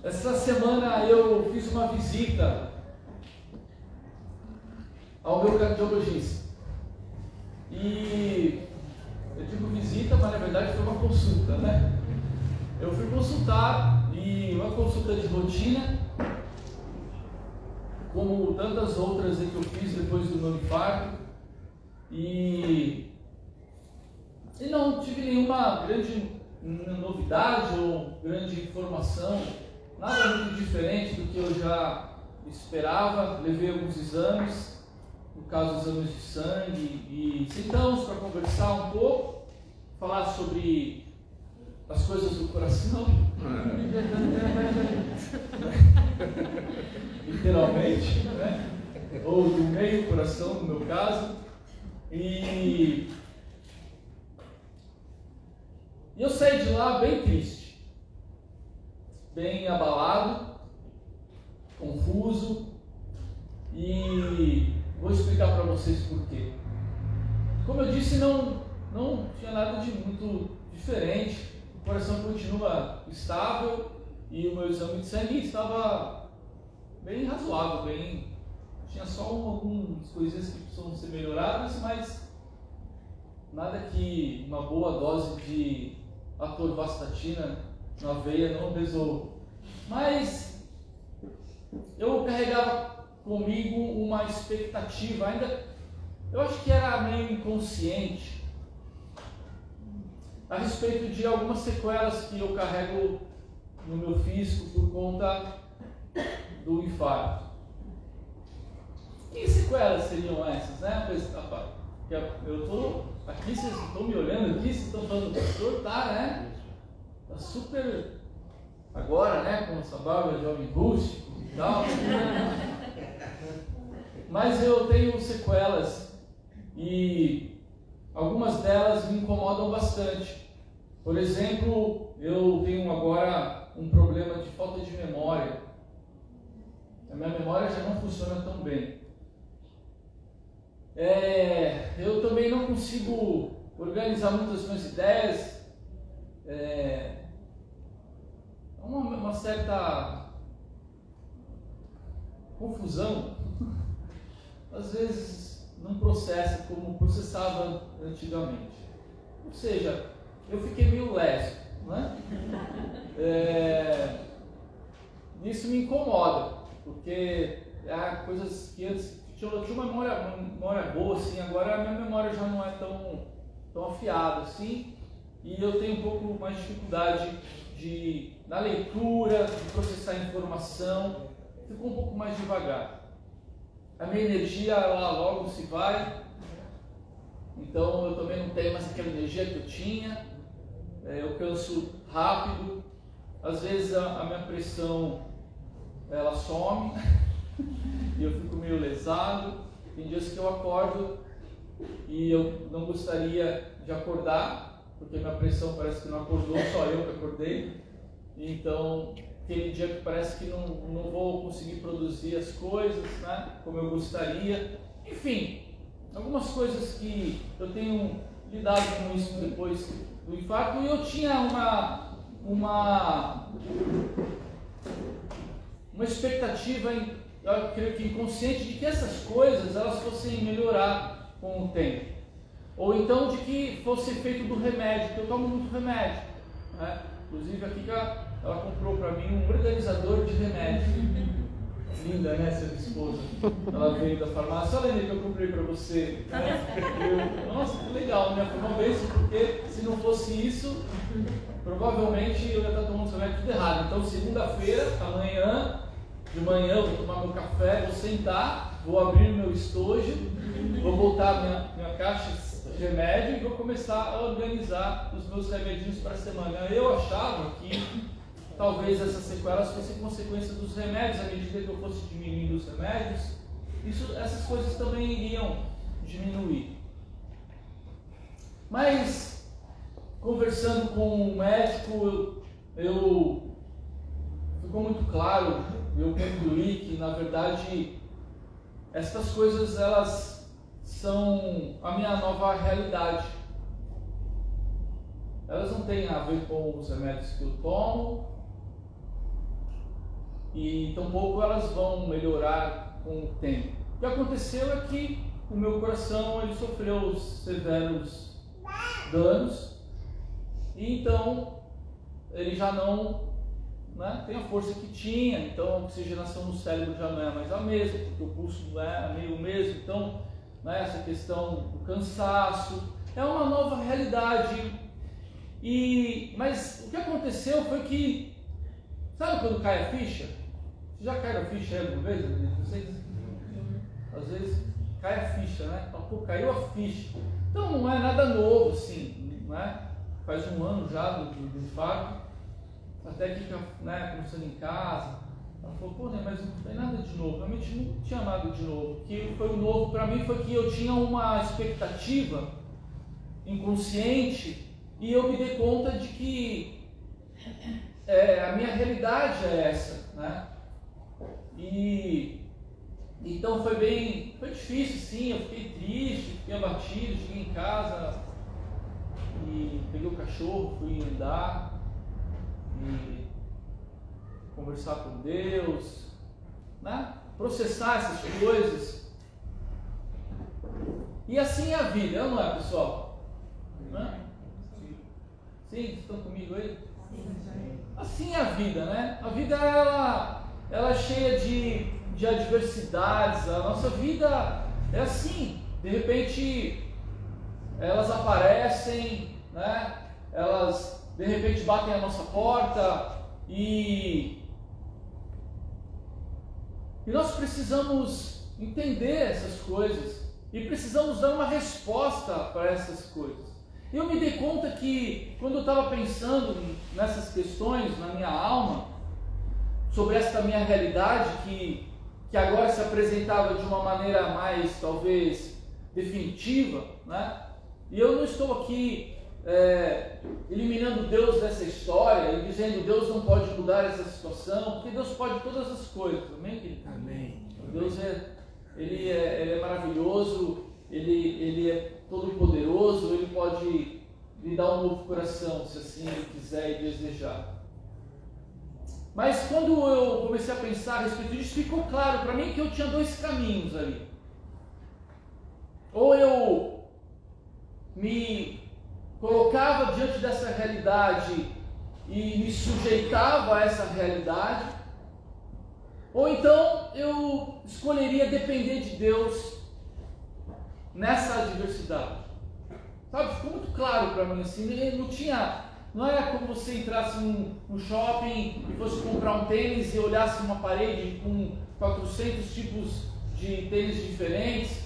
Essa semana eu fiz uma visita ao meu cardiologista. E eu digo visita, mas na verdade foi uma consulta, né? Eu fui consultar, e uma consulta de rotina, como tantas outras que eu fiz depois do meu infarto, e não tive nenhuma grande novidade ou grande informação, nada muito diferente do que eu já esperava. Levei alguns exames, no caso exames de sangue, e sentamos para conversar um pouco, falar sobre as coisas do coração, literalmente, né? Ou do meio coração, no meu caso, e eu saí de lá bem triste, bem abalado, confuso, e vou explicar para vocês por quê. Como eu disse, não tinha nada de muito diferente. O coração continua estável e o meu exame de sangue estava bem razoável, tinha só algumas coisinhas que precisam ser melhoradas, mas nada que uma boa dose de atorvastatina na veia não resolva. Mas eu carregava comigo uma expectativa, ainda eu acho que era meio inconsciente, a respeito de algumas sequelas que eu carrego no meu físico por conta do infarto. Que sequelas seriam essas, né? Eu estou aqui, vocês estão me olhando aqui, vocês estão falando, pastor, tá, né? Tá super agora, né? Com essa barba de homem rústico e tal. Mas eu tenho sequelas e algumas delas me incomodam bastante. Por exemplo, eu tenho agora um problema de falta de memória. A minha memória já não funciona tão bem. Eu também não consigo organizar muitas minhas ideias. Uma certa confusão. Às vezes não processa como processava antigamente. Ou seja, eu fiquei meio lésbico, né? Isso me incomoda, porque há coisas que antes eu tinha uma memória boa, assim, agora a minha memória já não é tão afiada assim, e eu tenho um pouco mais de dificuldade na leitura, de processar informação, fico um pouco mais devagar. A minha energia, ela logo se vai, então eu também não tenho mais aquela energia que eu tinha, eu canso rápido, às vezes a minha pressão ela some e eu fico meio lesado. Tem dias que eu acordo e eu não gostaria de acordar, porque minha pressão parece que não acordou, só eu que acordei. Então, aquele dia que parece que não vou conseguir produzir as coisas, né, como eu gostaria. Enfim, algumas coisas que eu tenho lidado com isso depois do infarto, e eu tinha uma expectativa, eu creio que inconsciente, de que essas coisas elas fossem melhorar com o tempo, ou então de que fosse efeito do remédio, porque eu tomo muito remédio, né? Inclusive aqui ela comprou para mim um organizador de remédio. Linda, né, sua esposa? Ela veio da farmácia. Olha ali que eu comprei para você. Nossa, que legal, né? Foi uma bênção, porque se não fosse isso, provavelmente eu ia estar tomando os remédios tudo errado. Então, segunda-feira, amanhã, de manhã, eu vou tomar meu café, vou sentar, vou abrir meu estojo, vou botar minha caixa de remédio e vou começar a organizar os meus remedinhos para a semana. Eu achava que talvez essas sequelas fossem consequência dos remédios. À medida que eu fosse diminuindo os remédios, essas coisas também iriam diminuir. Mas, conversando com o médico, ficou muito claro, eu concluí que, na verdade, essas coisas elas são a minha nova realidade. Elas não têm a ver com os remédios que eu tomo, e tampouco elas vão melhorar com o tempo. O que aconteceu é que o meu coração ele sofreu severos danos, e então ele já não, né, tem a força que tinha, então a oxigenação no cérebro já não é mais a mesma, porque o pulso não é meio o mesmo, então, né, essa questão do cansaço é uma nova realidade. Mas o que aconteceu foi que, sabe quando cai a ficha? Vocês já caíram a ficha alguma vez? Vocês, às vezes cai a ficha, né? Pô, caiu a ficha. Então não é nada novo assim, né? Faz um ano já do infarto, até que, né, começando em casa. Ela falou, pô, né, mas não tem nada de novo. Realmente não tinha nada de novo. O que foi o novo para mim foi que eu tinha uma expectativa inconsciente e eu me dei conta de que a minha realidade é essa, né? E então foi difícil, sim. Eu fiquei triste, fiquei abatido, cheguei em casa e peguei o cachorro, fui andar e conversar com Deus, né? Processar essas coisas. E assim é a vida, não é, pessoal? Né? Sim, vocês estão comigo aí? Sim. Assim é a vida, né? A vida ela é cheia de adversidades. A nossa vida é assim. De repente elas aparecem, né? Elas de repente batem a nossa porta e nós precisamos entender essas coisas e precisamos dar uma resposta para essas coisas. Eu me dei conta que quando eu estava pensando nessas questões na minha alma, sobre esta minha realidade que agora se apresentava de uma maneira mais talvez definitiva, né? E eu não estou aqui eliminando Deus dessa história e dizendo Deus não pode mudar essa situação, porque Deus pode todas as coisas, amém, querido? Amém. Deus ele é maravilhoso, ele é todo poderoso, ele pode lhe dar um novo coração, se assim ele quiser e desejar. Mas quando eu comecei a pensar a respeito disso, ficou claro para mim que eu tinha dois caminhos ali. Ou eu me colocava diante dessa realidade e me sujeitava a essa realidade, ou então eu escolheria depender de Deus nessa adversidade. Sabe, ficou muito claro para mim assim, não era como você entrasse no shopping e fosse comprar um tênis e olhasse uma parede com 400 tipos de tênis diferentes.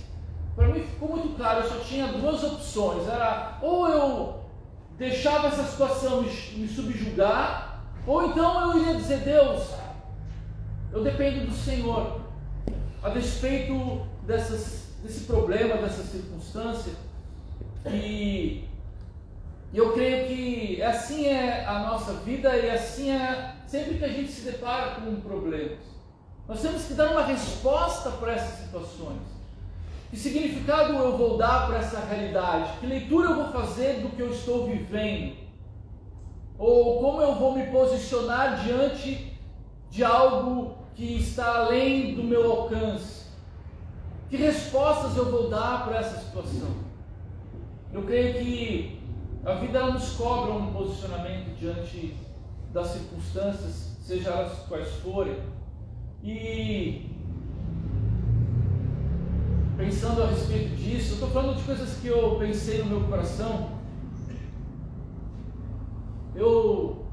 Para mim ficou muito claro, eu só tinha duas opções. Era ou eu deixava essa situação me subjugar, ou então eu iria dizer, Deus, eu dependo do Senhor. A despeito desse problema, dessa circunstância. E eu creio que assim é a nossa vida e assim é sempre que a gente se depara com problemas. Nós temos que dar uma resposta para essas situações. Que significado eu vou dar para essa realidade? Que leitura eu vou fazer do que eu estou vivendo? Ou como eu vou me posicionar diante de algo que está além do meu alcance? Que respostas eu vou dar para essa situação? Eu creio que a vida ela nos cobra um posicionamento diante das circunstâncias, seja elas quais forem. E pensando a respeito disso, eu estou falando de coisas que eu pensei no meu coração. Eu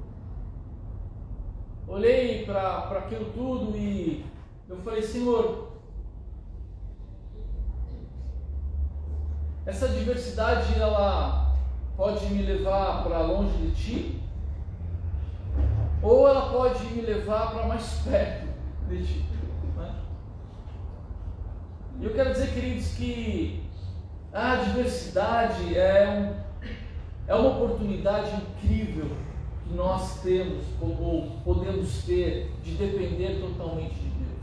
olhei para aquilo tudo e eu falei, Senhor, essa adversidade ela pode me levar para longe de Ti, ou ela pode me levar para mais perto de Ti, né? E eu quero dizer, queridos, que a adversidade é uma oportunidade incrível que nós temos ou podemos ter de depender totalmente de Deus.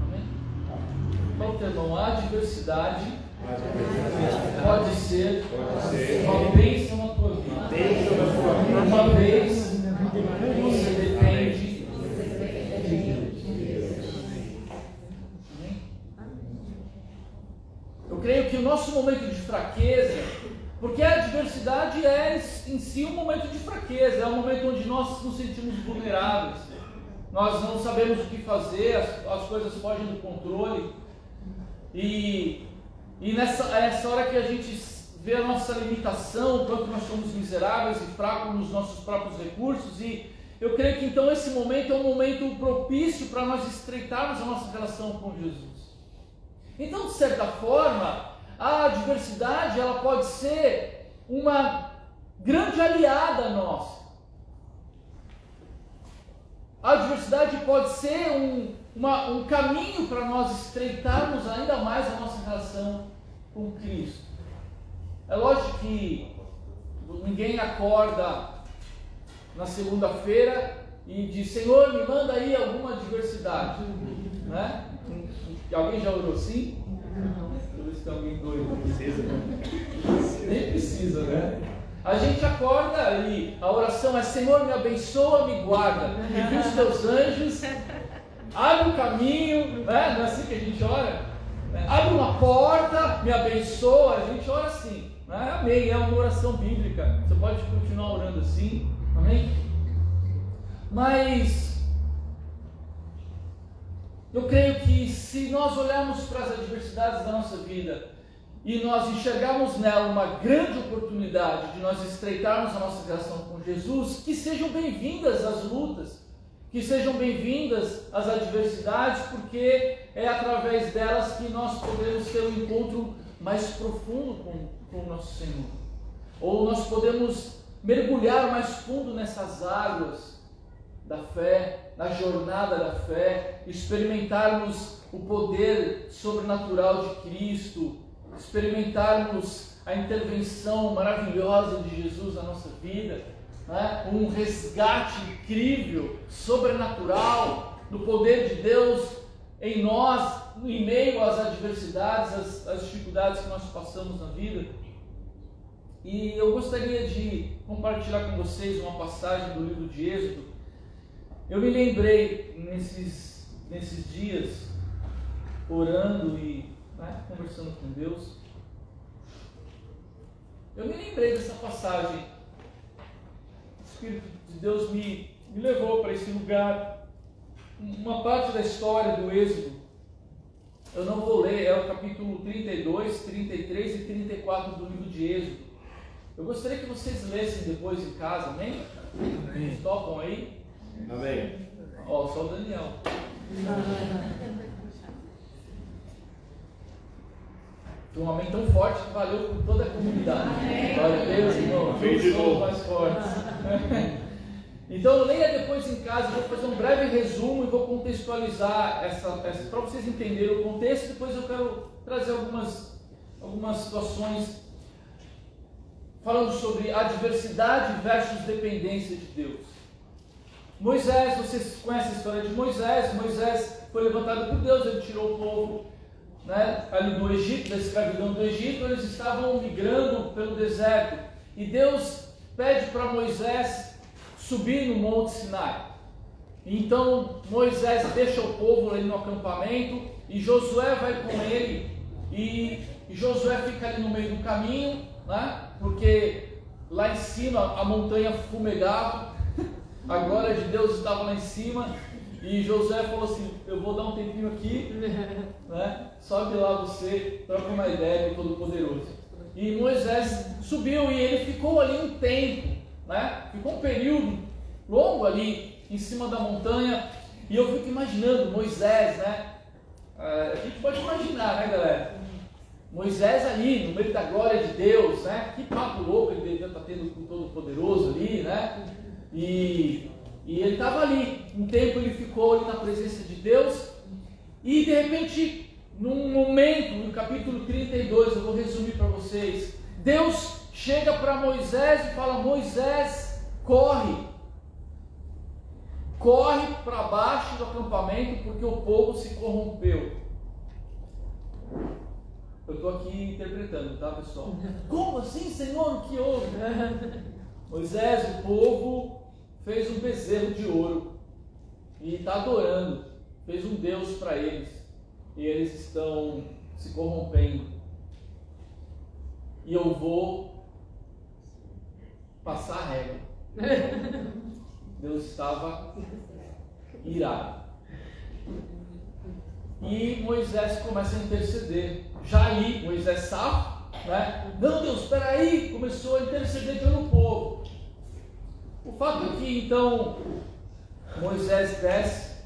Amém? Então, irmão, a adversidade pode ser uma bênção na tua vida. Uma vez que você depende nosso momento de fraqueza, porque a adversidade é em si um momento de fraqueza, é um momento onde nós nos sentimos vulneráveis, nós não sabemos o que fazer, as coisas fogem do controle, e nessa hora que a gente vê a nossa limitação, quanto nós somos miseráveis e fracos nos nossos próprios recursos, e eu creio que então esse momento é um momento propício para nós estreitarmos a nossa relação com Jesus. Então, de certa forma, a adversidade ela pode ser uma grande aliada nossa. A adversidade pode ser um caminho para nós estreitarmos ainda mais a nossa relação com Cristo. É lógico que ninguém acorda na segunda-feira e diz: Senhor, me manda aí alguma adversidade, né? Alguém já orou assim? Deixa eu ver se tem alguém doido. Nem precisa, né? A gente acorda e a oração é: Senhor, me abençoa, me guarda, envia os teus anjos, abre o caminho, né? Não é assim que a gente ora? Abre uma porta, me abençoa, a gente ora assim, né? Amém, é uma oração bíblica, você pode continuar orando assim, amém? Mas eu creio que se nós olharmos para as adversidades da nossa vida e nós enxergarmos nela uma grande oportunidade de nós estreitarmos a nossa relação com Jesus, que sejam bem-vindas as lutas, que sejam bem-vindas as adversidades, porque é através delas que nós podemos ter um encontro mais profundo com o nosso Senhor. Ou nós podemos mergulhar mais fundo nessas águas da fé, na jornada da fé, experimentarmos o poder sobrenatural de Cristo, experimentarmos a intervenção maravilhosa de Jesus na nossa vida, né? Um resgate incrível, sobrenatural, do poder de Deus em nós, em meio às adversidades, às dificuldades que nós passamos na vida. E eu gostaria de compartilhar com vocês uma passagem do livro de Êxodo. Eu me lembrei nesses dias, orando e conversando com Deus, eu me lembrei dessa passagem. O Espírito de Deus me levou para esse lugar. Uma parte da história do Êxodo, eu não vou ler, é o capítulo 32, 33 e 34 do livro de Êxodo. Eu gostaria que vocês lessem depois em casa, amém? Vocês topam aí? Amém. Ó, só o Daniel. Foi um amém tão forte que valeu por toda a comunidade. Glória a Deus, irmão. Juntos somos mais fortes. Então leia depois em casa, vou fazer um breve resumo e vou contextualizar para vocês entenderem o contexto. Depois eu quero trazer algumas situações falando sobre adversidade versus dependência de Deus. Moisés, vocês conhecem a história de Moisés. Moisés foi levantado por Deus, ele tirou o povo, né, ali do Egito, da escravidão do Egito. Eles estavam migrando pelo deserto e Deus pede para Moisés subir no Monte Sinai. Então Moisés deixa o povo ali no acampamento e Josué vai com ele, e Josué fica ali no meio do caminho, né, porque lá em cima a montanha fumegava, a glória de Deus estava lá em cima, e Josué falou assim: eu vou dar um tempinho aqui, né, sobe lá você, troca uma ideia do Todo-Poderoso. E Moisés subiu e ele ficou ali um tempo, né? Ficou um período longo ali em cima da montanha, e eu fico imaginando Moisés, né? A gente pode imaginar, né, galera? Moisés ali no meio da glória de Deus, né? Que papo louco ele devia estar tendo com o Todo-Poderoso ali, né? E ele estava ali, um tempo ele ficou ali na presença de Deus, e de repente, num momento, no capítulo 32, eu vou resumir para vocês, Deus chega para Moisés e fala: Moisés, corre para baixo do acampamento, porque o povo se corrompeu. Eu estou aqui interpretando, tá, pessoal? Como assim, Senhor? O que houve? Moisés, o povo fez um bezerro de ouro e está adorando, fez um Deus para eles, e eles estão se corrompendo. e eu vou passar a régua. Deus estava irado. E Moisés começa a interceder. Já ali, Moisés sabe, né? Não, Deus, espera aí, começou a interceder pelo povo. O fato é que então Moisés desce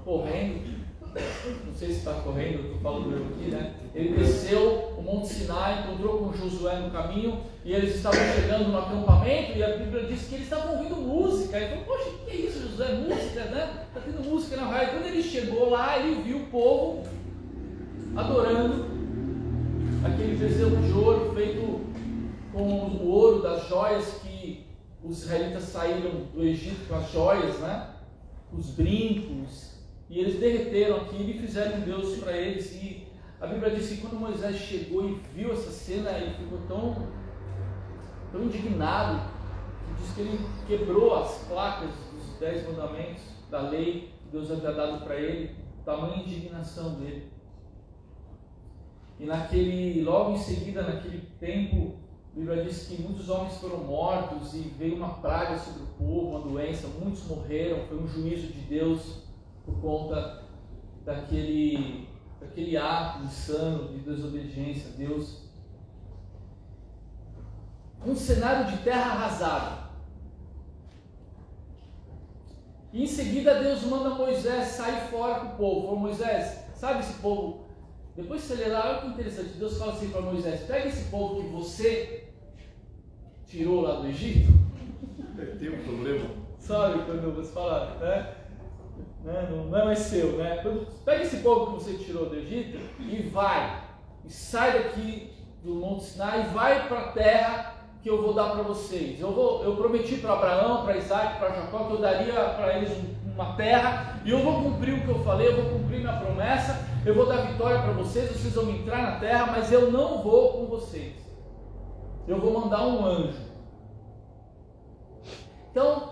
correndo. Não sei se está correndo, eu estou falando eu aqui, né? Ele desceu o Monte Sinai, encontrou com Josué no caminho, e eles estavam chegando no acampamento, e a Bíblia diz que eles estavam ouvindo música. Ele falou, poxa, o que é isso, Josué? Música, né? Está tendo música na rádio. Quando ele chegou lá, ele viu o povo adorando aquele bezerro de ouro feito com o ouro das joias que os israelitas saíram do Egito com as joias, né? Os brincos. E eles derreteram aquilo e fizeram um Deus para eles. E a Bíblia diz que quando Moisés chegou e viu essa cena, ele ficou tão indignado, que diz que ele quebrou as placas dos 10 mandamentos da lei que Deus havia dado para ele, tamanha indignação dele. E logo em seguida, naquele tempo, a Bíblia diz que muitos homens foram mortos e veio uma praga sobre o povo, uma doença, muitos morreram, foi um juízo de Deus por conta daquele ato insano de desobediência a Deus. Um cenário de terra arrasada. E em seguida Deus manda Moisés sair fora com o povo. Falou, Moisés, sabe esse povo? Depois você lê lá, olha que interessante. Deus fala assim para Moisés, pega esse povo que você tirou lá do Egito. Tem um problema. Sabe quando você fala, né? Não é mais seu, né? Pega esse povo que você tirou do Egito e vai, e sai daqui do Monte Sinai e vai para a terra que eu vou dar para vocês. Eu prometi para Abraão, para Isaac, para Jacó que eu daria para eles uma terra, e eu vou cumprir o que eu falei, eu vou cumprir minha promessa, eu vou dar vitória para vocês, vocês vão entrar na terra, mas eu não vou com vocês. Eu vou mandar um anjo. Então,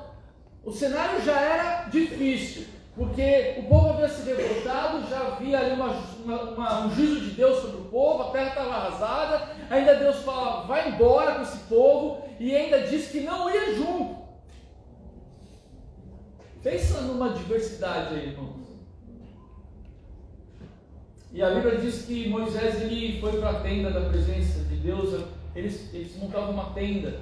o cenário já era difícil, porque o povo havia se revoltado, já havia ali um juízo de Deus sobre o povo, a terra estava arrasada, ainda Deus fala, vai embora com esse povo, e ainda diz que não ia junto. Pensa numa diversidade aí, irmãos. E a Bíblia diz que Moisés ele foi para a tenda da presença de Deus, eles montavam uma tenda,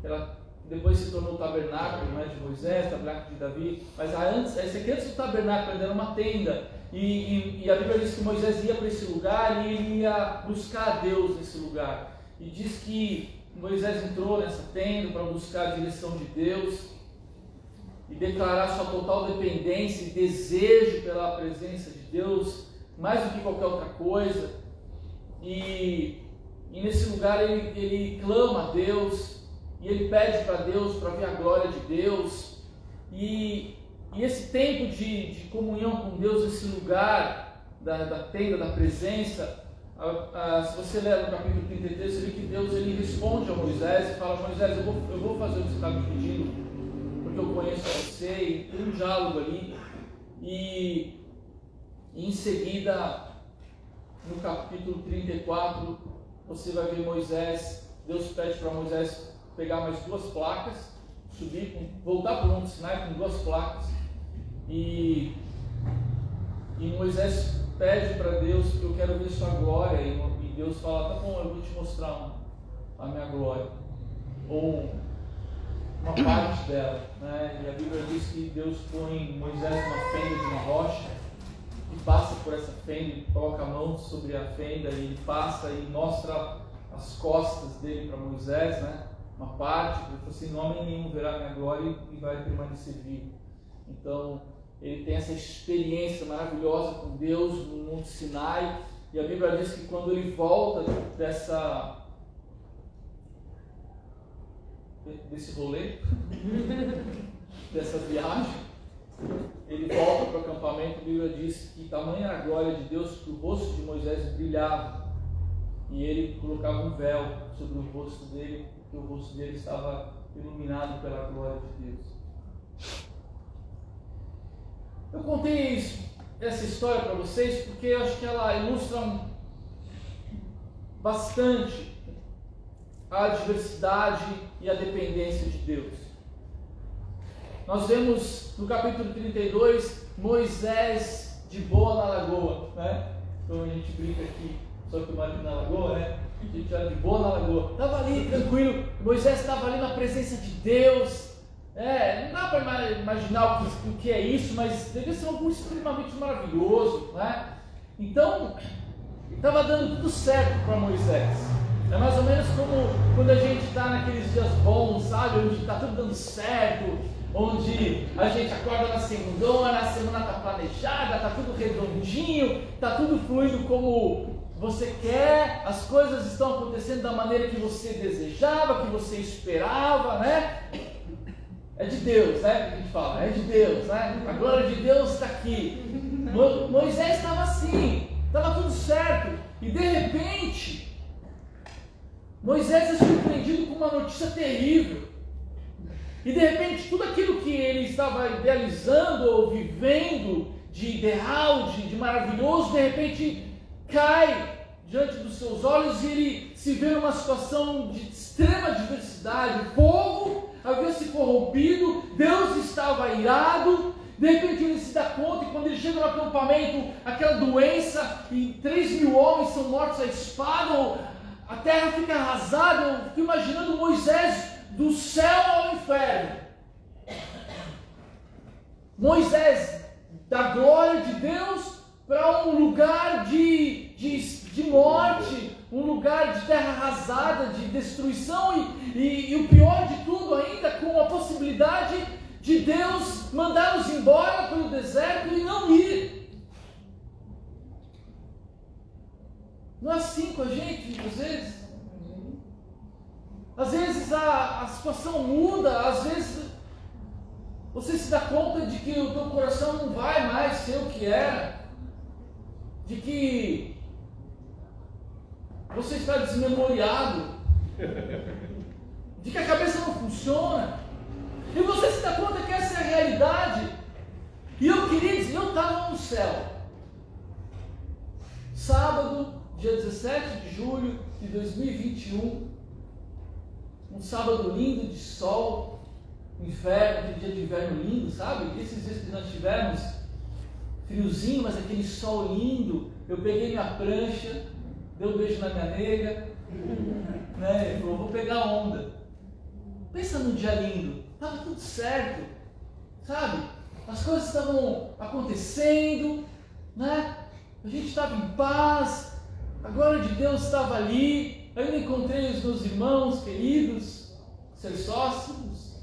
ela depois se tornou o tabernáculo, não é, de Moisés, tabernáculo de Davi, mas esse aqui antes do tabernáculo ainda era uma tenda, e a Bíblia diz que Moisés ia para esse lugar e ele ia buscar a Deus nesse lugar, e diz que Moisés entrou nessa tenda para buscar a direção de Deus, e declarar sua total dependência e desejo pela presença de Deus, mais do que qualquer outra coisa, e nesse lugar ele clama a Deus, e ele pede para Deus, para ver a glória de Deus, e esse tempo de comunhão com Deus, esse lugar da tenda, da presença, se você ler no capítulo 33, você vê que Deus ele responde a Moisés e fala, Moisés, eu vou fazer o que você está me pedindo, porque eu conheço você, e tem um diálogo ali, e em seguida, no capítulo 34, você vai ver Moisés, Deus pede para Moisés pegar mais 2 placas, voltar para o Monte Sinai com 2 placas, e Moisés pede para Deus que eu quero ver sua glória, e Deus fala, tá bom, eu vou te mostrar a minha glória, ou uma parte dela, né? E a Bíblia diz que Deus põe Moisés numa fenda de uma rocha, e passa por essa fenda, e coloca a mão sobre a fenda, e ele passa e mostra as costas dele para Moisés, né? Uma parte, ele falou assim, homem nenhum verá minha glória e vai permanecer vivo. Então, ele tem essa experiência maravilhosa com Deus no Monte Sinai, e a Bíblia diz que quando ele volta desse rolê, dessa viagem, ele volta para o acampamento, a Bíblia diz que tamanha a glória de Deus que o rosto de Moisés brilhava, e ele colocava um véu sobre o rosto dele, porque o rosto dele estava iluminado pela glória de Deus. Eu contei essa história para vocês porque eu acho que ela ilustra bastante a adversidade e a dependência de Deus. Nós vemos no capítulo 32 Moisés de boa na lagoa, né? Então a gente brinca aqui, só que o marido na lagoa, né? A gente era de boa na lagoa, estava ali tranquilo, Moisés estava ali na presença de Deus. Não dá para imaginar o que é isso, mas devia ser algo extremamente maravilhoso, né? Então, estava dando tudo certo para Moisés. É mais ou menos como quando a gente está naqueles dias bons, sabe? Onde está tudo dando certo, onde a gente acorda na segundona, a semana está planejada, está tudo redondinho, está tudo fluindo como você quer, as coisas estão acontecendo da maneira que você desejava, que você esperava, né? É de Deus, né? Que a gente fala, é de Deus, né? A glória de Deus está aqui. Moisés estava assim, estava tudo certo, e de repente, Moisés é surpreendido com uma notícia terrível. E de repente, tudo aquilo que ele estava idealizando ou vivendo de ideal, de maravilhoso, de repente cai diante dos seus olhos e ele se vê numa situação de extrema adversidade. O povo havia se corrompido, Deus estava irado. De repente ele se dá conta, e quando ele chega no acampamento, aquela doença, e 3.000 homens são mortos à espada, a terra fica arrasada. Eu fico imaginando Moisés do céu ao inferno. Moisés da glória de Deus para um lugar de morte, um lugar de terra arrasada, de destruição, e o pior de tudo ainda, com a possibilidade de Deus mandá-los embora pelo deserto e não ir. Não é assim com a gente, muitas vezes? Às vezes a situação muda, às vezes você se dá conta de que o teu coração não vai mais ser o que era, de que você está desmemoriado, de que a cabeça não funciona, e você se dá conta que essa é a realidade. E eu queria dizer, eu estava no céu, sábado, dia 17 de julho de 2021, um sábado lindo de sol, inverno, aquele dia de inverno lindo, sabe? Esses dias que nós tivemos, friozinho, mas aquele sol lindo. Eu peguei minha prancha, dei um beijo na minha nega, né? Ele falou, vou pegar onda. Pensa num dia lindo, estava tudo certo, sabe? As coisas estavam acontecendo, né? A gente estava em paz, a glória de Deus estava ali. Eu ainda encontrei os meus irmãos queridos, seus sócios,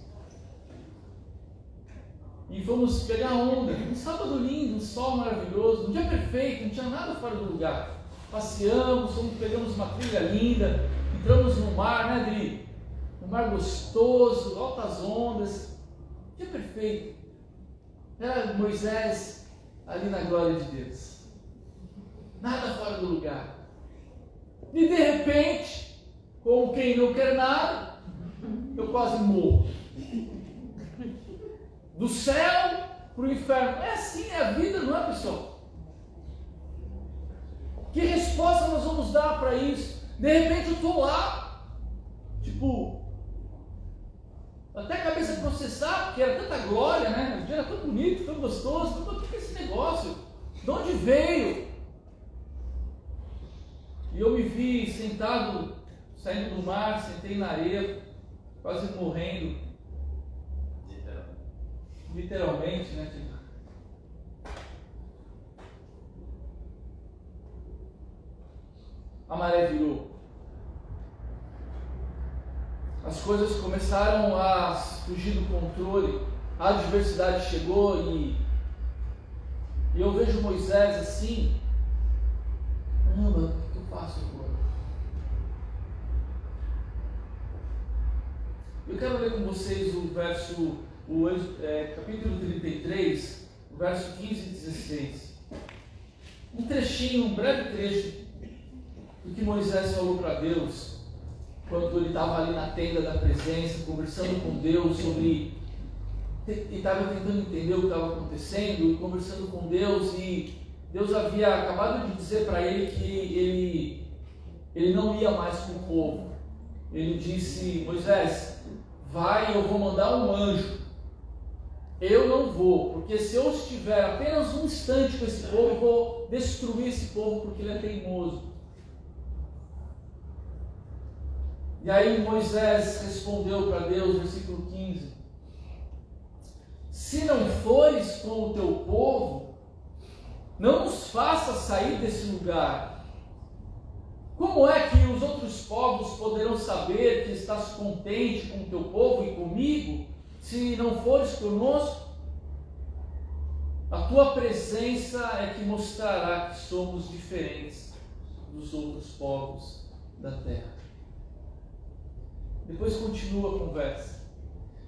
e fomos pegar onda. Um sábado lindo, um sol maravilhoso, um dia perfeito, não tinha nada fora do lugar. Passeamos, pegamos uma trilha linda, entramos no mar, né, Adri? Um mar gostoso, altas ondas, dia perfeito. Era Moisés ali na glória de Deus, nada fora do lugar. E de repente, como quem não quer nada, eu quase morro. Do céu para o inferno. É assim a vida, não é, pessoal? Que resposta nós vamos dar para isso? De repente eu estou lá, tipo, até a cabeça processar, porque era tanta glória, né? O dia era tão bonito, tão gostoso. O que é esse negócio? De onde veio? E eu me vi sentado, saindo do mar, sentei na areia, quase morrendo. Literalmente, né? A maré virou. As coisas começaram a fugir do controle. A adversidade chegou e eu vejo Moisés assim. Caramba, o que eu faço agora? Eu quero ler com vocês o capítulo 33, verso 15 e 16. Um trechinho, um breve trecho do que Moisés falou para Deus quando ele estava ali na tenda da presença, conversando com Deus sobre, e estava tentando entender o que estava acontecendo, conversando com Deus, e Deus havia acabado de dizer para ele que ele não ia mais com o povo. ele disse: Moisés, vai, eu vou mandar um anjo. Eu não vou, porque se eu estiver apenas um instante com esse povo, eu vou destruir esse povo, porque ele é teimoso. E aí Moisés respondeu para Deus, versículo 15: se não fores com o teu povo, não nos faça sair desse lugar. Como é que os outros povos poderão saber que estás contente com o teu povo e comigo, se não fores conosco? A tua presença é que mostrará que somos diferentes dos outros povos da terra. Depois continua a conversa.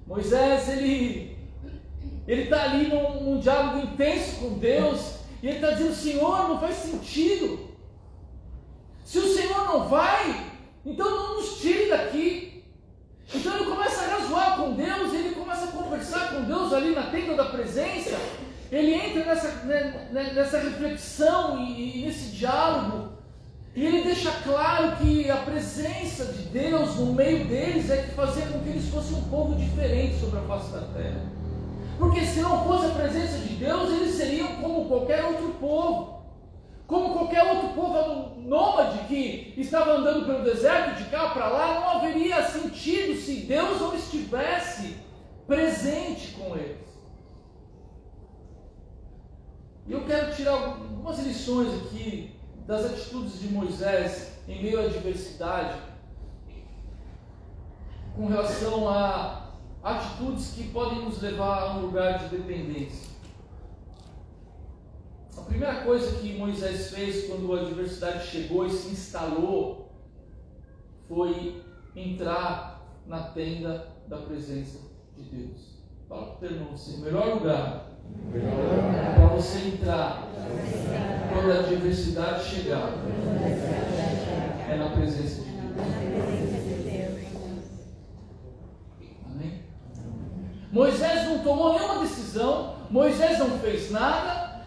Moisés, ele está ali num diálogo intenso com Deus, e ele está dizendo: Senhor, não faz sentido. Se o Senhor não vai, então não nos tire daqui. Então ele começa a razoar com Deus, ele começa a conversar com Deus ali na tenda da presença. Ele entra nessa reflexão e nesse diálogo, e ele deixa claro que a presença de Deus no meio deles é que fazia com que eles fossem um povo diferente sobre a face da terra. Porque se não fosse a presença de Deus, eles seriam como qualquer outro povo. Como qualquer outro povo nômade que estava andando pelo deserto, de cá para lá. Não haveria sentido se Deus não estivesse presente com eles. E eu quero tirar algumas lições aqui das atitudes de Moisés em meio à adversidade, com relação a atitudes que podem nos levar a um lugar de dependência. A primeira coisa que Moisés fez quando a adversidade chegou e se instalou foi entrar na tenda da presença de Deus. Fala para o teu irmão assim: o melhor lugar para você entrar quando a adversidade chegar é na presença de Deus. Amém? Moisés não tomou nenhuma decisão, Moisés não fez nada,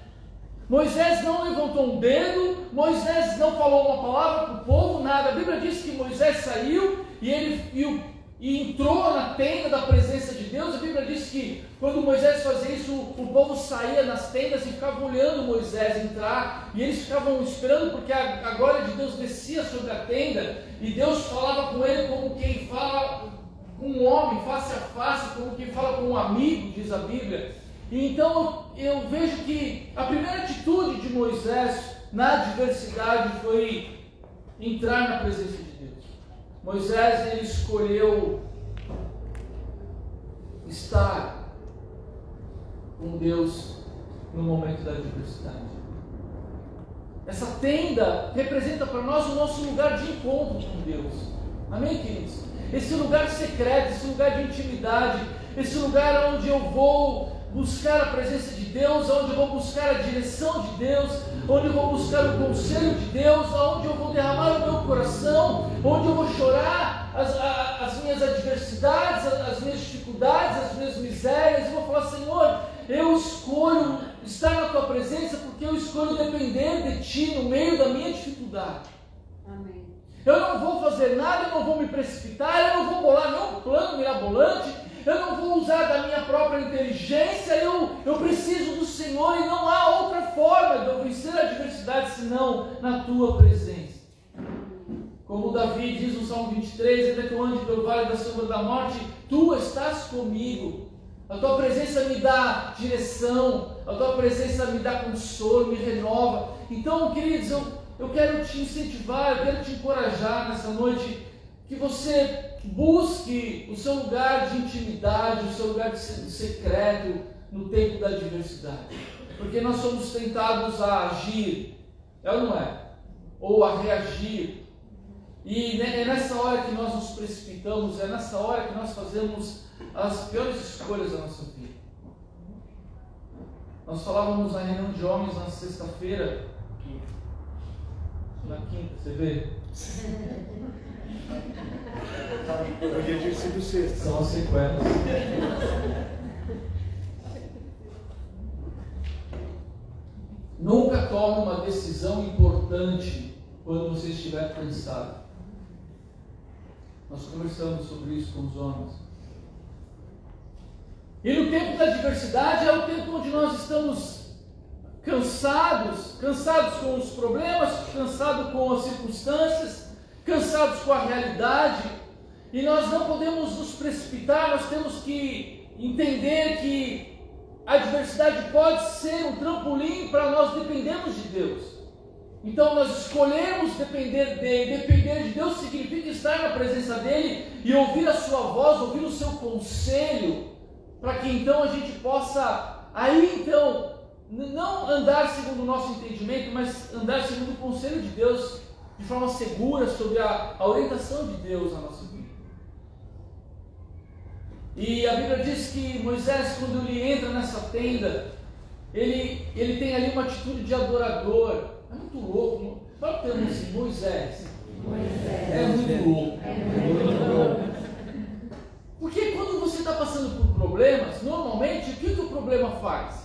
Moisés não levantou um dedo, Moisés não falou uma palavra para o povo, nada. A Bíblia diz que Moisés saiu e entrou na tenda da presença de Deus. A Bíblia diz que quando Moisés fazia isso, o povo saía nas tendas e ficava olhando Moisés entrar, e eles ficavam esperando, porque a glória de Deus descia sobre a tenda, e Deus falava com ele como quem fala com um homem, face a face, como quem fala com um amigo, diz a Bíblia. E então eu vejo que a primeira atitude de Moisés na adversidade foi entrar na presença de Deus. Moisés, ele escolheu estar com Deus no momento da adversidade. Essa tenda representa para nós o nosso lugar de encontro com Deus. Amém, queridos? Esse lugar secreto, esse lugar de intimidade, esse lugar onde eu vou buscar a presença de Deus, onde eu vou buscar a direção de Deus, onde eu vou buscar o conselho de Deus, onde eu vou derramar o meu coração, onde eu vou chorar as minhas adversidades, as minhas dificuldades, as minhas misérias, e vou falar: Senhor, eu escolho estar na Tua presença, porque eu escolho depender de Ti no meio da minha dificuldade. Amém. Eu não vou fazer nada, eu não vou me precipitar, eu não vou bolar nenhum plano mirabolante, eu não vou usar da minha própria inteligência, eu preciso do Senhor, e não há outra forma de eu vencer a adversidade senão na Tua presença. Como Davi diz no Salmo 23, ainda que eu ande pelo vale da sombra da morte, Tu estás comigo. A Tua presença me dá direção, a Tua presença me dá consolo, me renova. Então, queridos, eu quero te incentivar, eu quero te encorajar nessa noite, que você busque o seu lugar de intimidade, o seu lugar de secreto no tempo da adversidade. Porque nós somos tentados a agir, é ou não é? Ou a reagir. E é nessa hora que nós nos precipitamos, é nessa hora que nós fazemos as piores escolhas da nossa vida. Nós falávamos na reunião de homens na sexta-feira, na quinta, você vê? Podia ter sido sexta. São as sequelas. Nunca tome uma decisão importante quando você estiver cansado. Nós conversamos sobre isso com os homens. E no tempo da adversidade é o tempo onde nós estamos cansados com os problemas, cansados com as circunstâncias, cansados com a realidade, e nós não podemos nos precipitar, nós temos que entender que a adversidade pode ser um trampolim para nós dependermos de Deus. Então nós escolhemos depender dele. Depender de Deus significa estar na presença dele e ouvir a sua voz, ouvir o seu conselho, para que então a gente possa, aí então, não andar segundo o nosso entendimento, mas andar segundo o conselho de Deus, de forma segura, sobre a orientação de Deus na nossa vida. E a Bíblia diz que Moisés, quando ele entra nessa tenda, ele tem ali uma atitude de adorador. É muito louco. Fala para ele assim, Moisés. É muito louco. Porque quando você está passando por problemas, normalmente, o que o problema faz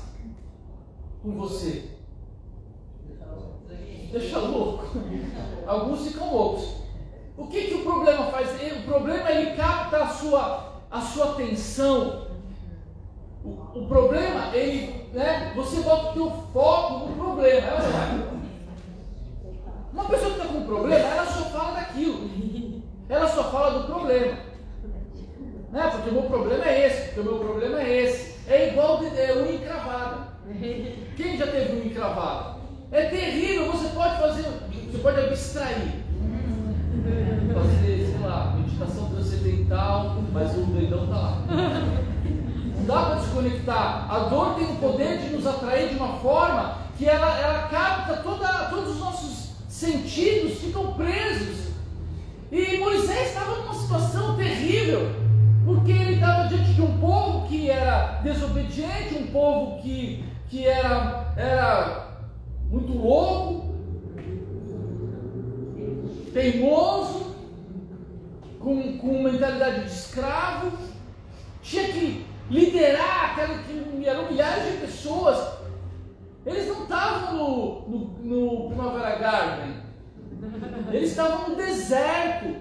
com você? Deixa louco. Alguns ficam loucos. O que o problema faz? O problema, ele capta a sua atenção. O problema, você bota o teu foco no problema. Uma pessoa que está com um problema, ela só fala daquilo. Ela só fala do problema. Porque o meu problema é esse, porque o meu problema é esse. É igual unha encravada. Quem já teve unha encravada? É terrível, você pode abstrair. Fazer, sei lá, meditação transcendental, mas o dedão está lá. Não dá para desconectar. A dor tem o poder de nos atrair de uma forma que ela capta todos os nossos sentidos, ficam presos. E Moisés estava numa situação terrível, porque ele estava diante de um povo que era desobediente, um povo que era muito louco, teimoso, com mentalidade de escravo, tinha que liderar eram milhares de pessoas. Eles não estavam no Primavera Garden, eles estavam no deserto.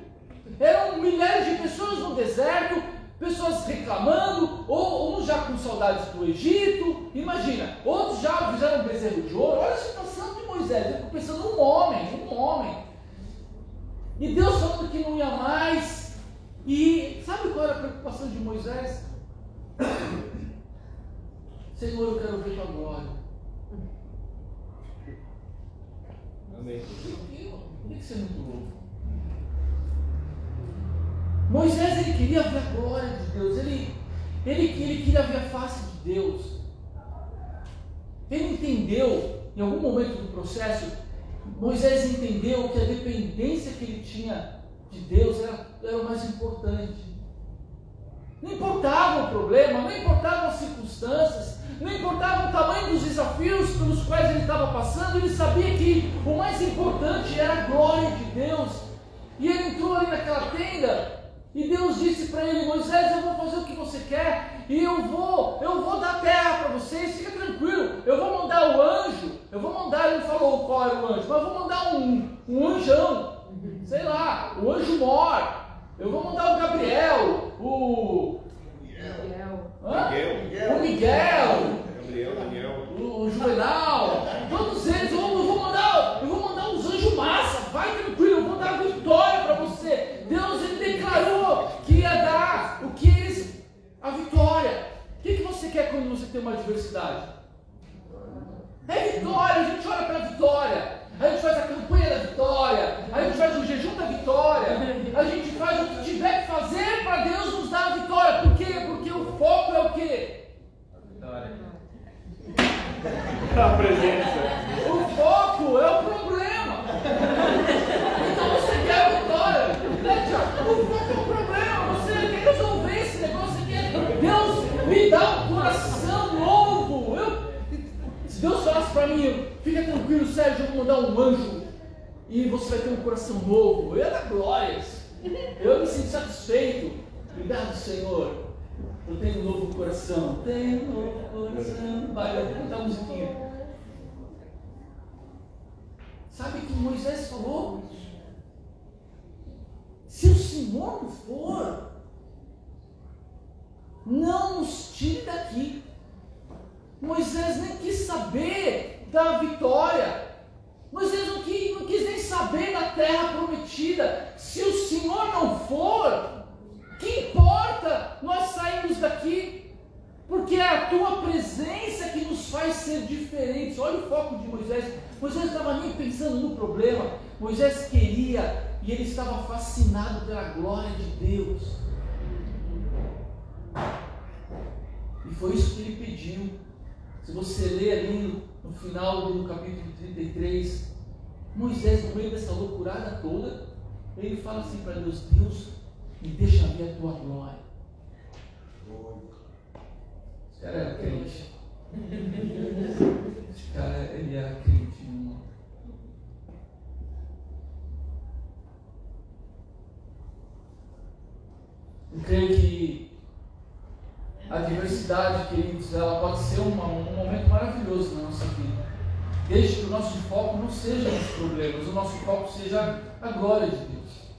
Eram milhares de pessoas no deserto, pessoas reclamando, ou uns já com saudades do Egito, imagina, outros já fizeram um bezerro de ouro. Olha a situação de Moisés, eu fico pensando um homem, e Deus falando que não ia mais. E sabe qual era a preocupação de Moisés? Senhor, eu quero ver tua glória. Amém. Por que você é muito louco? Moisés, ele queria ver a glória de Deus, ele queria ver a face de Deus. Ele entendeu, em algum momento do processo, Moisés entendeu que a dependência que ele tinha de Deus era o mais importante. Não importava o problema, não importavam as circunstâncias, não importava o tamanho dos desafios pelos quais ele estava passando, ele sabia que o mais importante era a glória de Deus. E ele entrou ali naquela tenda, e Deus disse para ele: Moisés, eu vou fazer o que você quer, e eu vou dar terra para vocês, fica tranquilo, eu vou mandar o anjo, ele não falou qual era o anjo, mas eu vou mandar um anjão, sei lá, o anjo mor, eu vou mandar o Gabriel, o Miguel, o Juvenal, todos eles. Eu vou mandar uns anjos massa, vai tranquilo, eu vou dar vitória para você. Deus, ele declarou que ia dar a vitória. O que você quer quando você tem uma adversidade? É vitória. A gente olha para a vitória, a gente faz a campanha da vitória, a gente faz o jejum da vitória, a gente faz o que tiver que fazer para Deus nos dar a vitória. Por quê? Porque o foco é o quê? A vitória. A presença. O foco é o problema. Então você quer a vitória, né, Tiago? O foco é o problema. Você quer resolver esse negócio, você quer. Deus, me dá um coração novo. Se Deus falasse para mim: fica tranquilo, Sérgio, eu vou mandar um anjo e você vai ter um coração novo, eu ia dar glórias, eu me sinto satisfeito. Obrigado, Senhor, eu tenho um novo coração. Tenho um novo coração. Vai cantar a musiquinha. Sabe o que Moisés falou? Se o Senhor Senhor não for, não nos tire daqui. Moisés nem quis saber da vitória. Moisés não quis nem saber da terra prometida. Se o Senhor não for, que importa nós sairmos daqui? Porque é a tua presença que nos faz ser diferentes. Olha o foco de Moisés. Moisés não estava nem pensando no problema. Moisés queria, e ele estava fascinado pela glória de Deus. E foi isso que ele pediu. Se você ler ali no final do capítulo 33, Moisés, no meio dessa loucurada toda, ele fala assim para Deus: Deus, me deixa ver a tua glória. Esse cara era crente. Esse cara, ele era crente, irmão. Eu creio que a diversidade, queridos, ela pode ser um momento maravilhoso na nossa vida, desde que o nosso foco não seja os problemas, o nosso foco seja a glória de Deus.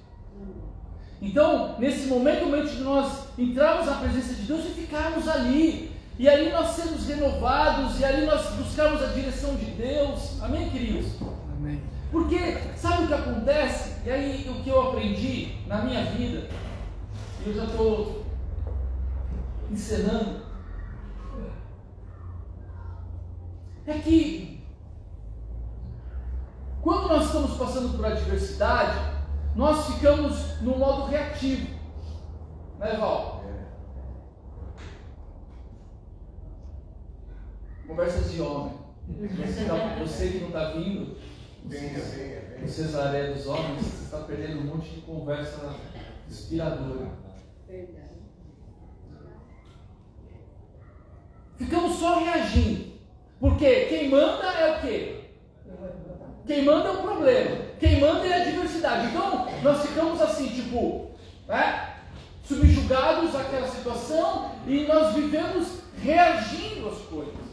Então, nesse momento de nós entrarmos na presença de Deus e ficarmos ali, e ali nós sermos renovados, e ali nós buscarmos a direção de Deus. Amém, queridos? Amém. Porque, sabe o que acontece? E aí, o que eu aprendi na minha vida, e eu já estou encenando, é que quando nós estamos passando por adversidade, nós ficamos no modo reativo, né, Val? Conversas de homem. Você que não está vindo, o Cesaré dos homens, você está perdendo um monte de conversa inspiradora. Verdade. Ficamos só reagindo. Porque quem manda é o quê? Quem manda é o problema. Quem manda é a adversidade. Então, nós ficamos assim, tipo, né, subjugados àquela situação e nós vivemos reagindo às coisas.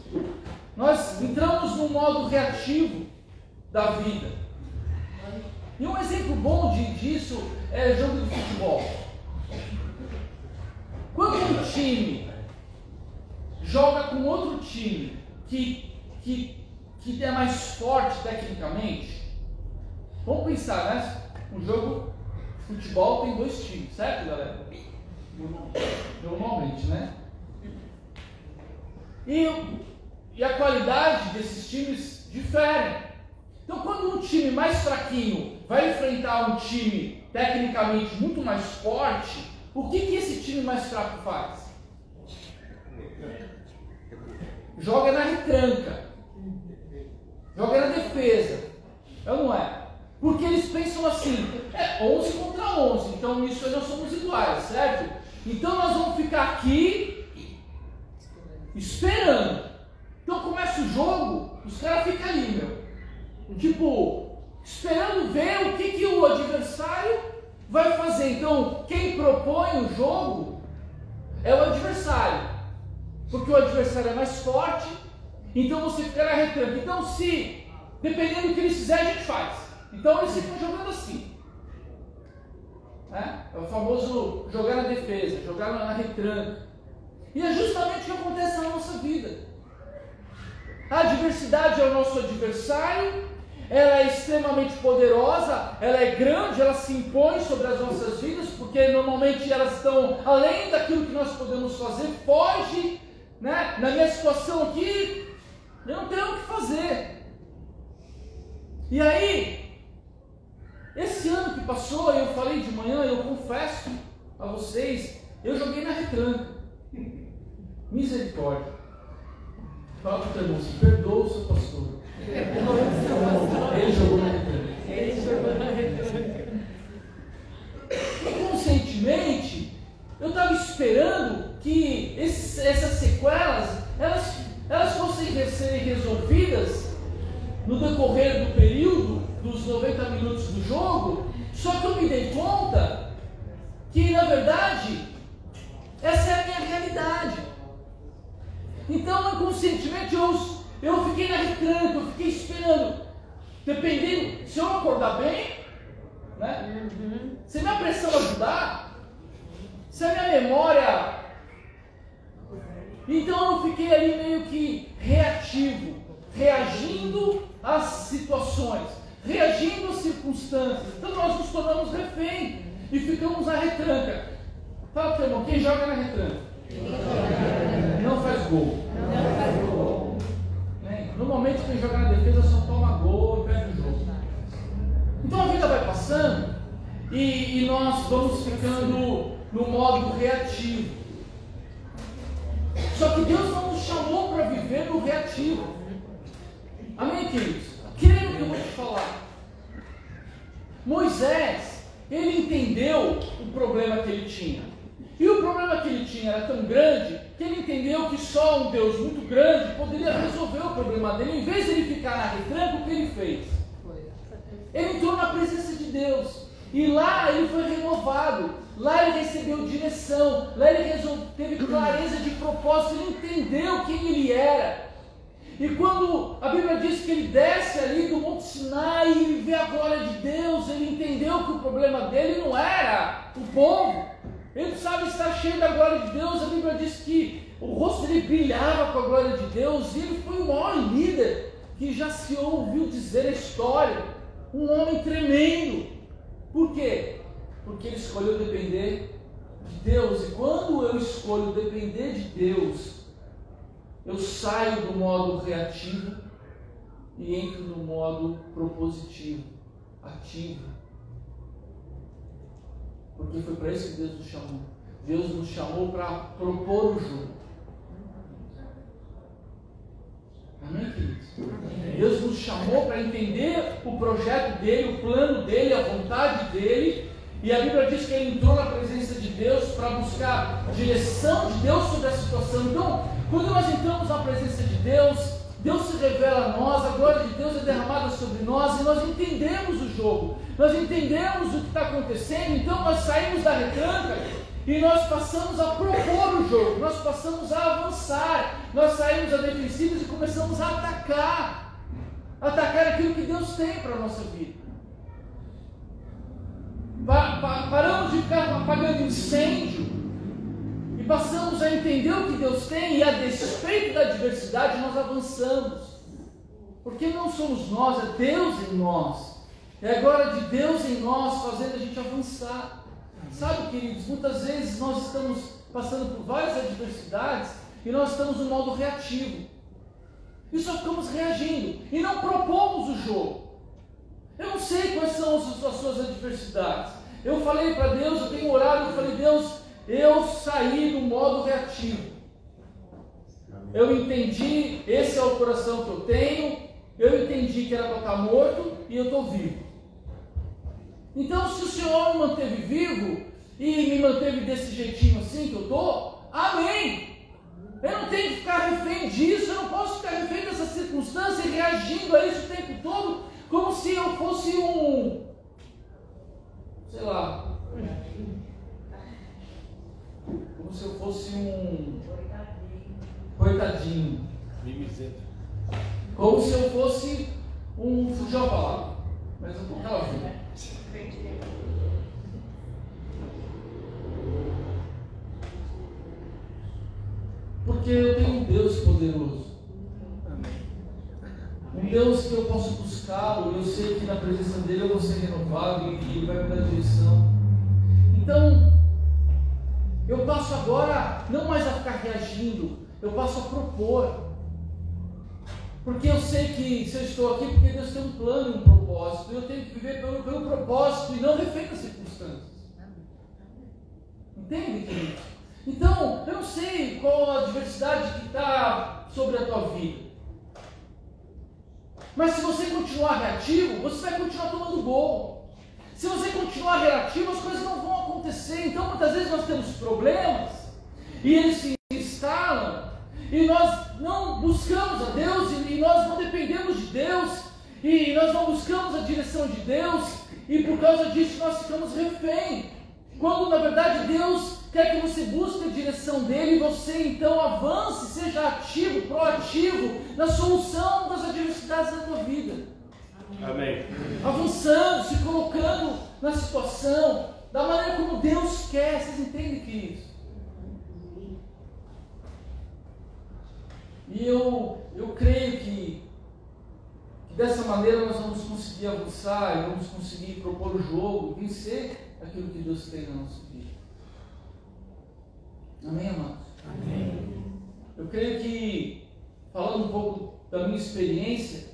Nós entramos no modo reativo da vida. E um exemplo bom disso é o jogo de futebol. Quando um time joga com outro time que é mais forte tecnicamente, vamos pensar, né? Um jogo de futebol tem dois times, certo, galera? Normalmente, né? E a qualidade desses times difere. Então, quando um time mais fraquinho vai enfrentar um time tecnicamente muito mais forte, o que esse time mais fraco faz? Joga na retranca, joga na defesa, é ou não é? Porque eles pensam assim, 11 contra 11, então nisso nós somos iguais, certo? Então nós vamos ficar aqui esperando. Então começa o jogo, os caras ficam ali, meu, tipo, esperando ver o que o adversário vai fazer. Então quem propõe o jogo é o adversário, porque o adversário é mais forte, então você fica na retranca. Então, se dependendo do que eles fizerem, a gente faz. Então eles ficam jogando assim, né? É o famoso jogar na defesa, jogar na retranca. E é justamente o que acontece na nossa vida. A adversidade é o nosso adversário, ela é extremamente poderosa, ela é grande, ela se impõe sobre as nossas vidas, porque normalmente elas estão além daquilo que nós podemos fazer, foge, né? Na minha situação aqui, eu não tenho o que fazer. E aí, esse ano que passou, eu falei de manhã, eu confesso a vocês, eu joguei na retranca. Misericórdia. Fala para o teu irmão assim, perdoa o seu pastor. Ele jogou na retranca. Inconscientemente, eu estava esperando que essas sequelas, elas fossem serem resolvidas no decorrer do período, dos 90 minutos do jogo, só que eu me dei conta que, na verdade, essa é a minha realidade. Então, inconscientemente, eu fiquei na retranca, eu fiquei esperando. Dependendo, se eu acordar bem, né? Se a minha pressão ajudar, se a minha memória... Então eu não fiquei ali meio que reativo, reagindo às situações, reagindo às circunstâncias. Então nós nos tornamos refém e ficamos na retranca. Fala para o irmão, quem joga na retranca? Não faz gol. Normalmente quem joga na defesa só toma gol e perde o jogo. Então a vida vai passando e nós vamos ficando no modo reativo. Só que Deus não nos chamou para viver no reativo. Amém, queridos? Creio no que eu vou te falar. Moisés, ele entendeu o problema que ele tinha. E o problema que ele tinha era tão grande que ele entendeu que só um Deus muito grande poderia resolver o problema dele. Em vez de ele ficar na retranca, o que ele fez? Ele entrou na presença de Deus. E lá ele foi renovado. Lá ele recebeu direção. Lá ele teve clareza de propósito. Ele entendeu quem ele era. E quando a Bíblia diz que ele desce ali do Monte Sinai e ele vê a glória de Deus, ele entendeu que o problema dele não era o povo. Ele precisava estar cheio da glória de Deus. A Bíblia diz que o rosto dele brilhava com a glória de Deus. E ele foi o maior líder que já se ouviu dizer na história. Um homem tremendo. Por quê? Porque ele escolheu depender de Deus. E quando eu escolho depender de Deus, eu saio do modo reativo e entro no modo propositivo, ativo. Porque foi para isso que Deus nos chamou. Deus nos chamou para propor o jogo. Amém, queridos? Deus nos chamou para entender o projeto dele, o plano dele, a vontade dele. E a Bíblia diz que ele entrou na presença de Deus para buscar a direção de Deus sobre a situação. Então, quando nós entramos na presença de Deus, Deus se revela a nós, a glória de Deus é derramada sobre nós e nós entendemos o jogo, nós entendemos o que está acontecendo. Então nós saímos da retranca e nós passamos a propor o jogo, nós passamos a avançar, nós saímos da defensiva e começamos a atacar aquilo que Deus tem para a nossa vida. Paramos de ficar apagando incêndio e passamos a entender o que Deus tem, e a despeito da adversidade nós avançamos, porque não somos nós, é Deus em nós, é a glória de Deus em nós fazendo a gente avançar. Sabe, queridos, muitas vezes nós estamos passando por várias adversidades e nós estamos no modo reativo e só ficamos reagindo e não propomos o jogo. Eu não sei quais são as suas adversidades. Eu falei para Deus, eu tenho orado, eu falei: Deus, eu saí do modo reativo. Eu entendi, esse é o coração que eu tenho, eu entendi que era para estar morto e eu estou vivo. Então, se o Senhor me manteve vivo e me manteve desse jeitinho assim que eu estou, amém. Eu não tenho que ficar refém disso, eu não posso ficar refém dessa circunstância e reagindo a isso o tempo todo, como se eu fosse como se eu fosse um coitadinho, como se eu fosse fugiu a palavra, mas eu vou falar assim. Porque eu tenho um Deus poderoso, um Deus que eu posso buscá-lo, e eu sei que na presença dele eu vou ser renovado e ele vai me dar direção. Então, eu passo agora não mais a ficar reagindo, eu passo a propor. Porque eu sei que se eu estou aqui, porque Deus tem um plano e um propósito, eu tenho que viver pelo propósito e não refém das circunstâncias. Entende, querido? Então, eu não sei qual a adversidade que está sobre a tua vida. Mas se você continuar reativo, você vai continuar tomando gol. Se você continuar reativo, as coisas não vão acontecer. Então, muitas vezes nós temos problemas e eles se instalam e nós não buscamos a Deus e nós não dependemos de Deus e nós não buscamos a direção de Deus e por causa disso nós ficamos refém. Quando na verdade Deus quer que você busque a direção dele e você então avance, seja ativo, proativo na solução das adversidades da tua vida. Amém. Avançando, se colocando na situação, da maneira como Deus quer. Vocês entendem que isso? E eu creio que dessa maneira nós vamos conseguir avançar e vamos conseguir propor o jogo, vencer aquilo que Deus tem na nossa vida. Amém, amados? Amém. Eu creio que, falando um pouco da minha experiência,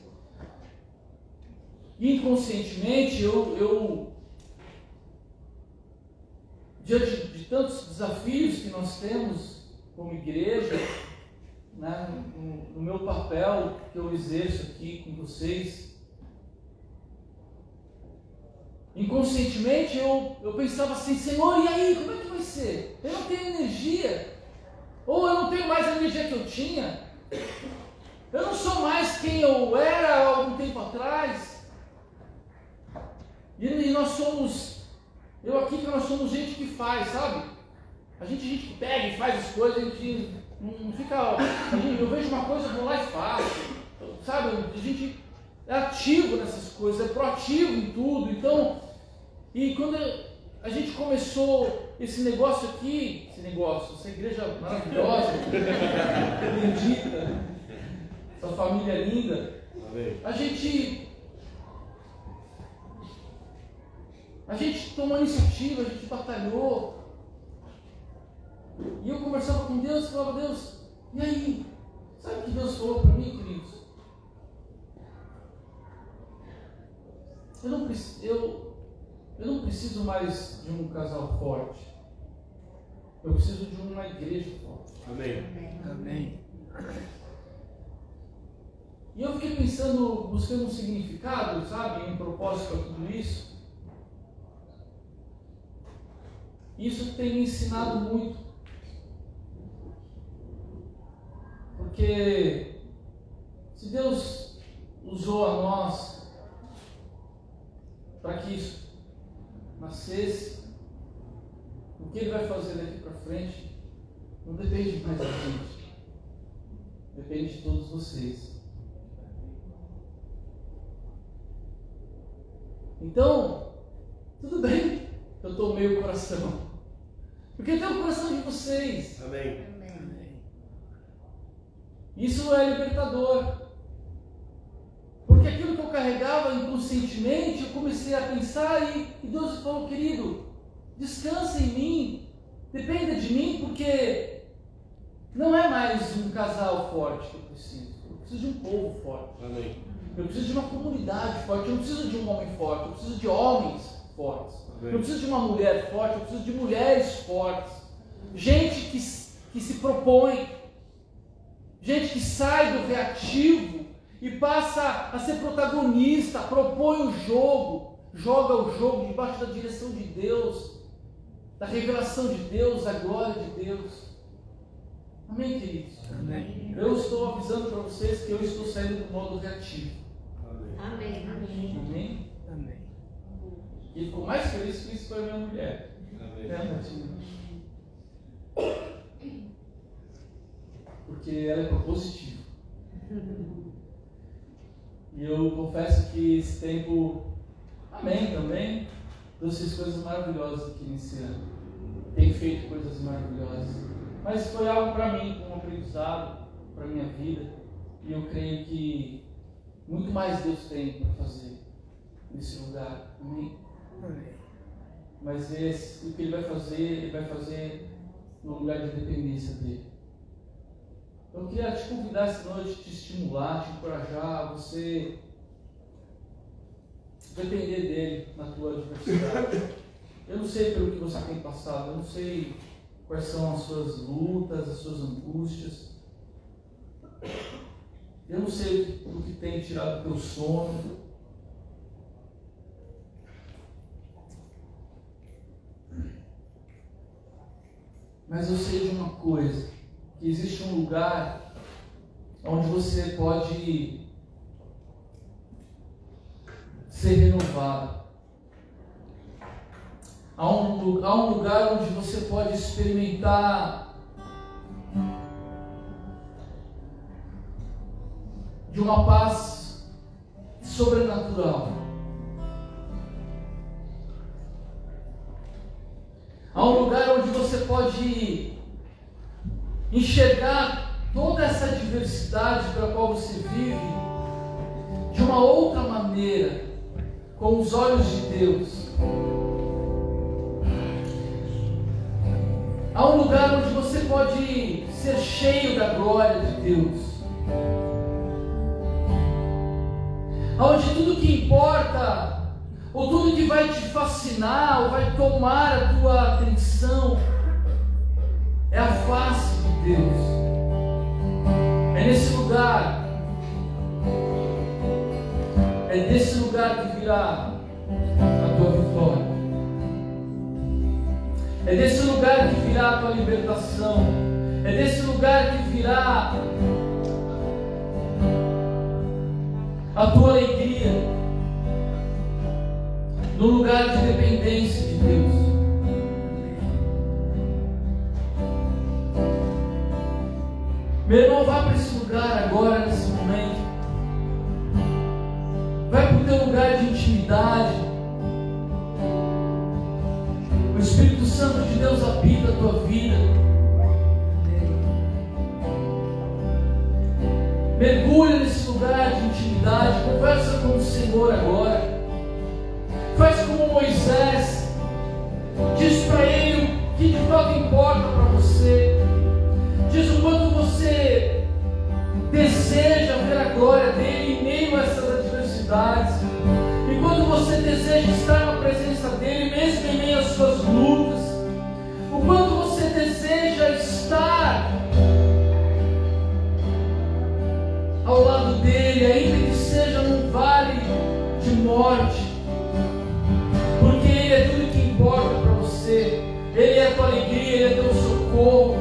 inconscientemente eu diante de tantos desafios que nós temos como igreja, né, no meu papel que eu exerço aqui com vocês, inconscientemente eu pensava assim: Senhor, e aí, como é que vai ser? Eu não tenho energia, ou eu não tenho mais a energia que eu tinha, eu não sou mais quem eu era há algum tempo atrás, e nós somos, nós somos gente que faz, sabe? A gente que pega e faz as coisas, a gente não fica, eu vejo uma coisa, vou lá e faço, sabe? A gente é ativo nessas coisas, é proativo em tudo. Então, e quando a gente começou esse negócio aqui, essa igreja maravilhosa, bendita, essa família linda, a gente tomou iniciativa, a gente batalhou. E eu conversava com Deus e falava: Deus, e aí? Sabe o que Deus falou para mim, queridos? Eu não preciso mais de um casal forte. Eu preciso de uma igreja forte. Amém. Amém. E eu fiquei pensando, buscando um significado, sabe? Um propósito para tudo isso. Isso tem me ensinado muito. Porque se Deus usou a nós para que isso nascesse, o que Ele vai fazer daqui para frente não depende mais da gente, depende de todos vocês. Então, tudo bem que eu tomei o coração, porque tem o coração de vocês. Amém. Isso é libertador. Porque aquilo que eu carregava inconscientemente, eu comecei a pensar e Deus falou: querido, descansa em mim, dependa de mim, porque não é mais um casal forte que eu preciso. Eu preciso de um povo forte. Amém. Eu preciso de uma comunidade forte. Eu não preciso de um homem forte, eu preciso de homens fortes. Amém. Eu não preciso de uma mulher forte, eu preciso de mulheres fortes. Gente que se propõe. Gente que sai do reativo e passa a ser protagonista, propõe o jogo, joga o jogo debaixo da direção de Deus, da revelação de Deus, da glória de Deus. Amém, queridos? Amém. Eu estou avisando para vocês que eu estou saindo do modo reativo. Amém. Amém. Amém? Amém. E ficou mais feliz que isso foi a minha mulher. Amém. Porque ela é propositiva. E eu confesso que esse tempo, amém também, Deus fez coisas maravilhosas aqui nesse ano. Tem feito coisas maravilhosas. Mas foi algo para mim, como aprendizado, para a minha vida. E eu creio que muito mais Deus tem para fazer nesse lugar. Amém? Amém. Mas o que Ele vai fazer no lugar de dependência dEle. Eu queria te convidar essa noite, te estimular, te encorajar a você depender dele na tua adversidade. Eu não sei pelo que você tem passado, eu não sei quais são as suas lutas, as suas angústias. Eu não sei o que tem tirado o teu sono. Mas eu sei de uma coisa, que existe um lugar onde você pode ser renovado. Há um lugar onde você pode experimentar de uma paz sobrenatural. Há um lugar onde você pode enxergar toda essa diversidade pela qual você vive de uma outra maneira, com os olhos de Deus. Há um lugar onde você pode ser cheio da glória de Deus, onde tudo que importa, ou tudo que vai te fascinar, ou vai tomar a tua atenção, é a face de Deus. É nesse lugar, é desse lugar que virá a tua vitória. É desse lugar que virá a tua libertação. É desse lugar que virá a tua alegria. No lugar de dependência de Deus. Meu irmão, vá para esse lugar agora, nesse momento. Vai para o teu lugar de intimidade. O Espírito Santo de Deus habita a tua vida. Mergulha nesse lugar de intimidade. Conversa com o Senhor agora. Faz como Moisés. Diz para ele o que de fato importa para você. Diz o quanto você deseja ver a glória dele em meio a essas adversidades. E quando você deseja estar na presença dele, mesmo em meio às suas lutas. O quanto você deseja estar ao lado dele, ainda que seja num vale de morte. Porque ele é tudo que importa para você. Ele é a tua alegria, ele é teu socorro.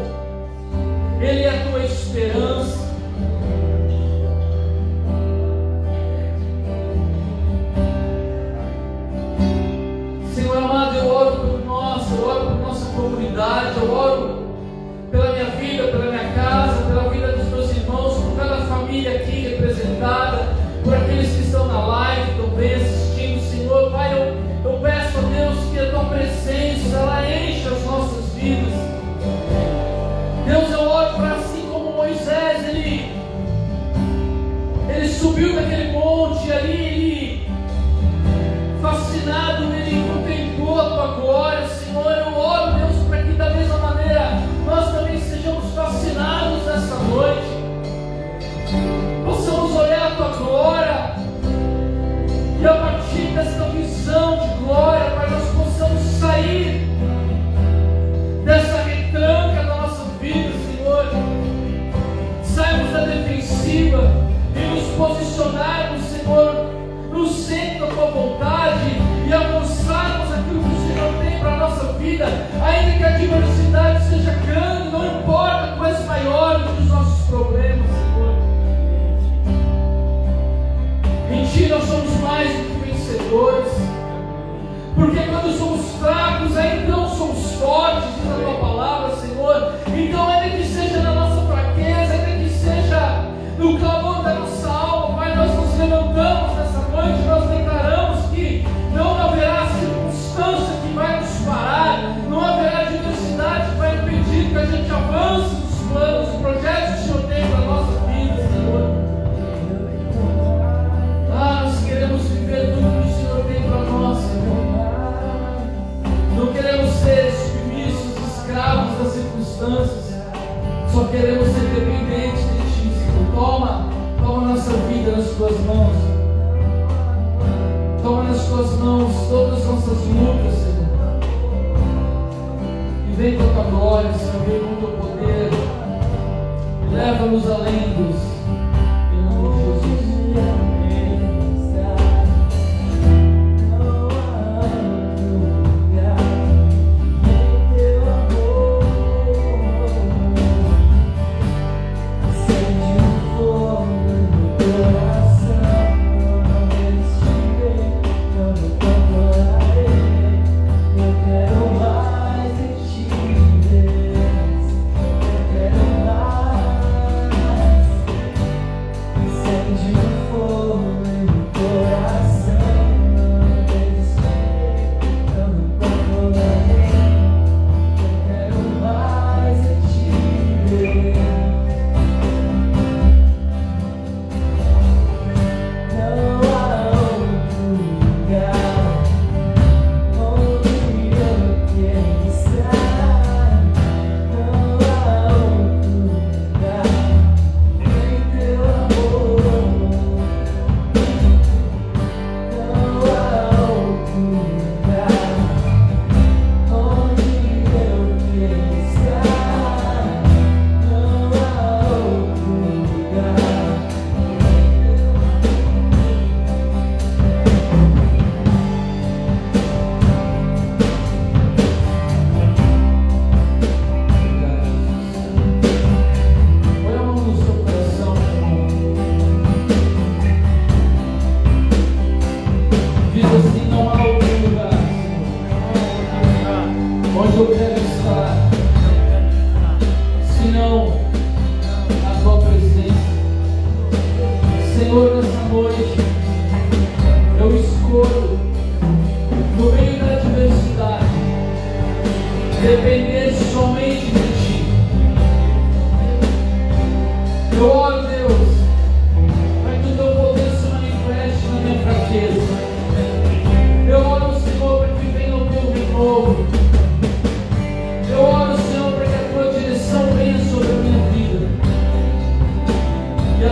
Ele é a tua esperança. Senhor amado, eu oro por nós, eu oro por nossa comunidade, eu oro pela minha vida, pela minha casa, pela vida dos meus irmãos, por cada família aqui representada, por aqueles que estão na live também assistindo. Senhor, Pai, eu peço a Deus que a tua presença ela enche as nossas vidas. Deus, eu oro para assim como Moisés, ele subiu daquele monte e ali, ele, fascinado, ele contemplou a tua glória. Senhor, eu oro, Deus, para que da mesma maneira nós também sejamos fascinados nessa noite, possamos olhar a tua glória e a partir dessa visão de glória, Pai, nós possamos sair dessa retranca da nossa vida, Senhor. Sairmos da defensiva e nos posicionarmos, Senhor, no centro da tua vontade e avançarmos aquilo que o Senhor tem para a nossa vida, ainda que a diversidade seja grande, não importa, tu és maior do que os nossos problemas, Senhor. Em ti nós somos mais do que vencedores, porque quando somos fracos, aí então somos fortes, diz a tua palavra, Senhor. Então, ainda que seja na nossa fraqueza, ainda que seja no clamor da nossa alma, Pai, nós nos levantamos nessa noite, nós declaramos que não haverá circunstância que vai nos parar, não haverá diversidade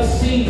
assim.